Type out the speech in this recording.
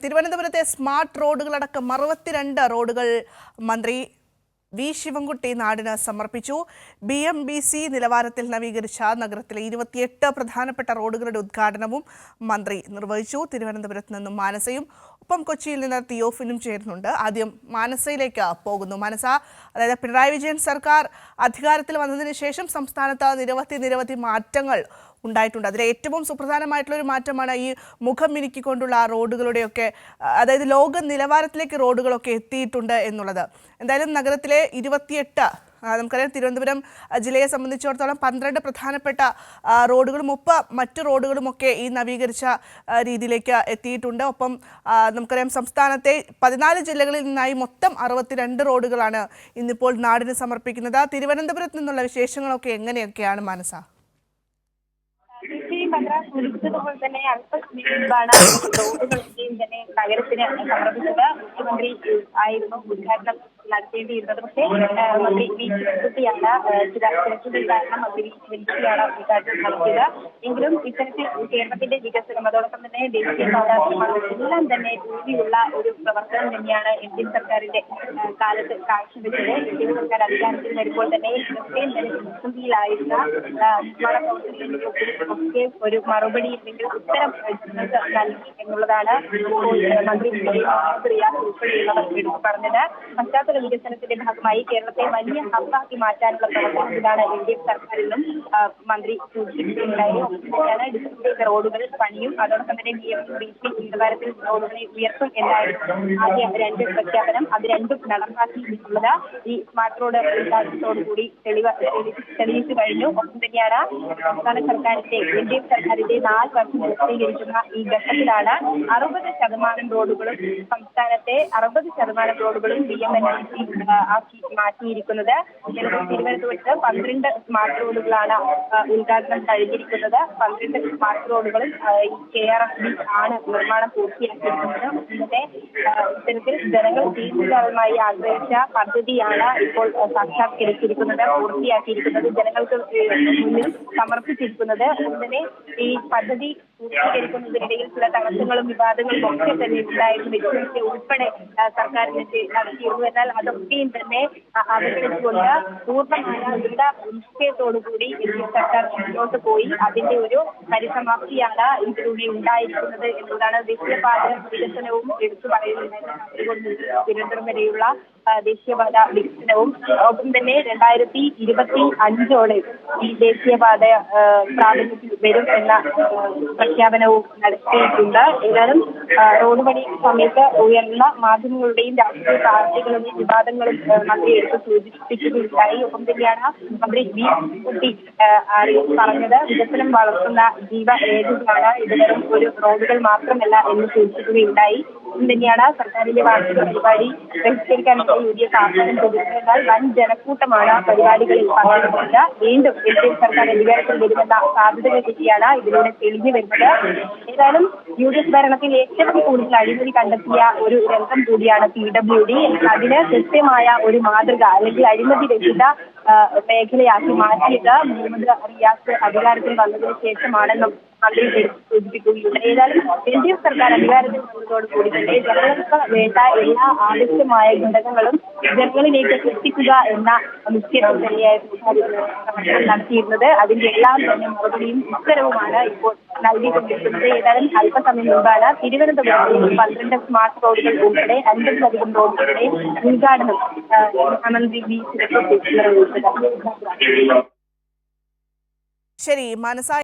തിരുവനന്തപുരത്തെ സ്മാർട്ട് റോഡുകളടക്കം 62 റോഡുകൾ മന്ത്രി വി ശിവൻകുട്ടി നാടിന് സമർപ്പിച്ചു. BMBC നിലവാരത്തിൽ നവീകരിച്ച നഗരത്തിലെ 28 പ്രധാനപ്പെട്ട റോഡുകളുടെ ഉദ്ഘാടനവും മന്ത്രി നിർവഹിച്ചു. തിരുവനന്തപുരത്ത് നിന്നും മാനസയും ഒപ്പം കൊച്ചിയിൽ നിന്ന് തിയോഫിനും ചേരുന്നുണ്ട്. ആദ്യം മാനസയിലേക്ക് പോകുന്നു. മാനസ, അതായത് പിണറായി വിജയൻ സർക്കാർ അധികാരത്തിൽ വന്നതിന് ശേഷം സംസ്ഥാനത്ത് നിരവധി മാറ്റങ്ങൾ ഉണ്ടായിട്ടുണ്ട്. അതിൽ ഏറ്റവും സുപ്രധാനമായിട്ടുള്ളൊരു മാറ്റമാണ് ഈ മുഖം മിനുക്കിക്കൊണ്ടുള്ള റോഡുകളുടെയൊക്കെ, അതായത് ലോക നിലവാരത്തിലേക്ക് റോഡുകളൊക്കെ എത്തിയിട്ടുണ്ട് എന്നുള്ളത്. എന്തായാലും നഗരത്തിലെ 28, നമുക്കറിയാം തിരുവനന്തപുരം ജില്ലയെ സംബന്ധിച്ചിടത്തോളം 12 പ്രധാനപ്പെട്ട റോഡുകളും മറ്റു റോഡുകളുമൊക്കെ ഈ നവീകരിച്ച രീതിയിലേക്ക് എത്തിയിട്ടുണ്ട്. ഒപ്പം നമുക്കറിയാം സംസ്ഥാനത്തെ 14 ജില്ലകളിൽ നിന്നായി മൊത്തം 62 റോഡുകളാണ് ഇന്നിപ്പോൾ നാടിന് സമർപ്പിക്കുന്നത്. തിരുവനന്തപുരത്ത് നിന്നുള്ള വിശേഷങ്ങളൊക്കെ എങ്ങനെയൊക്കെയാണ് മാനസ? സൂചിപ്പിച്ചതുപോലെ തന്നെ അല്പസമയം മുൻപാണ് റോഡുകളൊക്കെയും തന്നെ നഗരത്തിന് സമർപ്പിച്ചത്. മുഖ്യമന്ത്രി ആയിരുന്നു ഉദ്ഘാടനം നടത്തേണ്ടിയിരുന്നത്. പക്ഷേ മന്ത്രി വി ശിവൻകുട്ടിയാണ് ചില തിരക്കുകൾ കാരണം മന്ത്രി വി ശിവൻകുട്ടിയാണ് ഉദ്ഘാടനം നടത്തിയത്. എങ്കിലും ഇത്തരത്തിൽ കേരളത്തിന്റെ വികസനം, അതോടൊപ്പം തന്നെ ദേശീയപാത നിർമ്മാണം എല്ലാം തന്നെ രീതിയിലുള്ള ഒരു പ്രവർത്തനം തന്നെയാണ് LDF സർക്കാരിന്റെ കാലത്ത് കാഴ്ചവെച്ചത്. LDF സർക്കാർ അധികാരത്തിൽ വരുമ്പോൾ തന്നെ ഇത്രയും തന്നെ പ്രതിസന്ധിയിലായിരുന്ന നിർമ്മാണ പ്രവർത്തനങ്ങൾക്ക് ഒരു മറുപടി അല്ലെങ്കിൽ ഉത്തരം നൽകി എന്നുള്ളതാണ് മന്ത്രി റിയാസ് ഉൾപ്പെടെയുള്ളവർ എടുത്തു പറഞ്ഞത്. പശ്ചാത്തല വികസനത്തിന്റെ ഭാഗമായി കേരളത്തെ വലിയ ഹബ്ബാക്കി മാറ്റാനുള്ള പ്രവർത്തനത്തിലാണ് LDF സർക്കാരിലും മന്ത്രി സൂചിപ്പിക്കുകയുണ്ടായി. ഒപ്പം ഡിസ്ട്രിക്ട് റോഡുകൾ പണിയും, അതോടൊപ്പം തന്നെ BMBC നിലവാരത്തിൽ റോഡുകളെ ഉയർത്തും എന്നായിരുന്നു ആദ്യ 2 പ്രഖ്യാപനം. അത് രണ്ടും നടപ്പാക്കിയിട്ടുള്ളത് ഈ സ്മാർട്ട് റോഡ് ഉദ്ഘാടനത്തോടുകൂടി തെളിയിച്ചു കഴിഞ്ഞു. ഒപ്പം തന്നെയാണ് സംസ്ഥാന സർക്കാരിന്റെ LDF സർക്കാരിന്റെ 4 വർഷം പൂർത്തീകരിക്കുന്ന ഈ ഘട്ടത്തിലാണ് 60% റോഡുകളും സംസ്ഥാനത്തെ 60% റോഡുകളും BMBC ആക്കി മാറ്റിയിരിക്കുന്നത്. തിരുവനന്തപുരത്ത് 12 സ്മാർട്ട് റോഡുകളാണ് ഉദ്ഘാടനം കഴിഞ്ഞിരിക്കുന്നത്. 12 സ്മാർട്ട് റോഡുകളും KRFB ആണ് നിർമ്മാണം പൂർത്തിയാക്കിയിരിക്കുന്നത്. ഇന്നത്തെ ഇത്തരത്തിൽ ജനങ്ങൾ ദീർഘകാലമായി ആഗ്രഹിച്ച പദ്ധതിയാണ് ഇപ്പോൾ സാക്ഷാത്കരിച്ചിരിക്കുന്നത്, പൂർത്തിയാക്കിയിരിക്കുന്നത്, ജനങ്ങൾക്ക് മുന്നിൽ സമർപ്പിച്ചിരിക്കുന്നത്. അതുപോലെ ഈ പദ്ധതി പൂർത്തീകരിക്കുന്നതിനിടയിൽ ചില തടസ്സങ്ങളും വിവാദങ്ങളും ഒക്കെ തന്നെ ഉണ്ടായിരുന്നു. വ്യക്തികളെ ഉൾപ്പെടെ സർക്കാരിന് നടത്തിയിരുന്നു. എന്നാൽ അതൊക്കെയും തന്നെ അവഗണിച്ചുകൊണ്ട് പൂർണ്ണമായ നിശ്ചയത്തോടുകൂടി സർക്കാർ മുന്നോട്ട് പോയി അതിന്റെ ഒരു പരിസമാപ്തിയാണ് ഇതിലൂടെ ഉണ്ടായിരിക്കുന്നത് എന്നതാണ്. ദേശീയപാത വികസനവും എടുത്തു പറയുന്നത് തിരുവനന്തപുരം വരെയുള്ള ദേശീയപാത വികസനവും ഒപ്പം തന്നെ 2025ഓടെ ഈ ദേശീയപാത പ്രാബല്യത്തിൽ വരും എന്ന പ്രഖ്യാപനവും നടത്തിയിട്ടുണ്ട്. ഏതായാലും റോഡ് പണി സമയത്ത് ഉയർന്ന മാധ്യമങ്ങളുടെയും രാഷ്ട്രീയ പാർട്ടികളുടെയും വിവാദങ്ങളും മന്ത്രി എടുത്ത് സൂചിപ്പിക്കുകയുണ്ടായി. ഒപ്പം തന്നെയാണ് മന്ത്രി വി ശിവൻകുട്ടി പറഞ്ഞത്, വികസനം വളർത്തുന്ന ജീവരേഖകളാണ് ഇതുവരെ ഒരു റോഡുകൾ മാത്രമല്ല എന്ന് സൂചിപ്പിക്കുകയുണ്ടായി. തന്നെയാണ് സർക്കാരിന്റെ വാർഷിക പരിപാടി ബഹിഷ്കരിക്കാനുള്ള UDF ആഹ്വാനം ചെയ്തിരുന്നാൽ വൻ ജനക്കൂട്ടമാണ് പരിപാടികളിൽ പങ്കെടുക്കുന്നത്. വീണ്ടും LDF സർക്കാർ അധികാരത്തിൽ വരുമെന്ന സാധ്യതകൾ കൂടിയാണ് ഇതിലൂടെ തെളിഞ്ഞു വരുന്നത്. ഏതായാലും UDF ഭരണത്തിൽ ഏറ്റവും കൂടുതൽ അഴിമതി കണ്ടെത്തിയ ഒരു രംഗം കൂടിയാണ് PWD. അതിന് കൃത്യമായ ഒരു മാതൃക അല്ലെങ്കിൽ അഴിമതി രഹിത മേഖലയാക്കി മാറ്റിയത് മുഹമ്മദ് റിയാസ് അധികാരത്തിൽ വന്നതിന് ശേഷമാണെന്നും മന്ത്രി സൂചിപ്പിക്കുകയുണ്ട്. ഏതായാലും LDF സർക്കാർ അധികാരത്തിൽ വന്നതോടുകൂടി തന്നെ ജനങ്ങൾക്ക് വേണ്ട എല്ലാ ആവശ്യമായ ഘടകങ്ങളും ജനങ്ങളിലേക്ക് എത്തിക്കുക എന്ന നിശ്ചയം തന്നെയായിരുന്നു നടത്തിയിരുന്നത്. അതിന്റെ എല്ലാം തന്നെ മറുപടിയും ഉത്തരവുമാണ് ഇപ്പോൾ നൽകിക്കൊണ്ടിരിക്കുന്നത്. ഏതായാലും അല്പസമയം മുമ്പാണ് തിരുവനന്തപുരത്ത് 12 സ്മാർട്ട് റോഡുകൾ ഉൾപ്പെടെ 50-ലധികം റോഡുകളുടെ ഉദ്ഘാടനം മുഖ്യമന്ത്രി വി ശിവൻകുട്ടി നിർവഹിച്ചത്. ശരി മാനസ.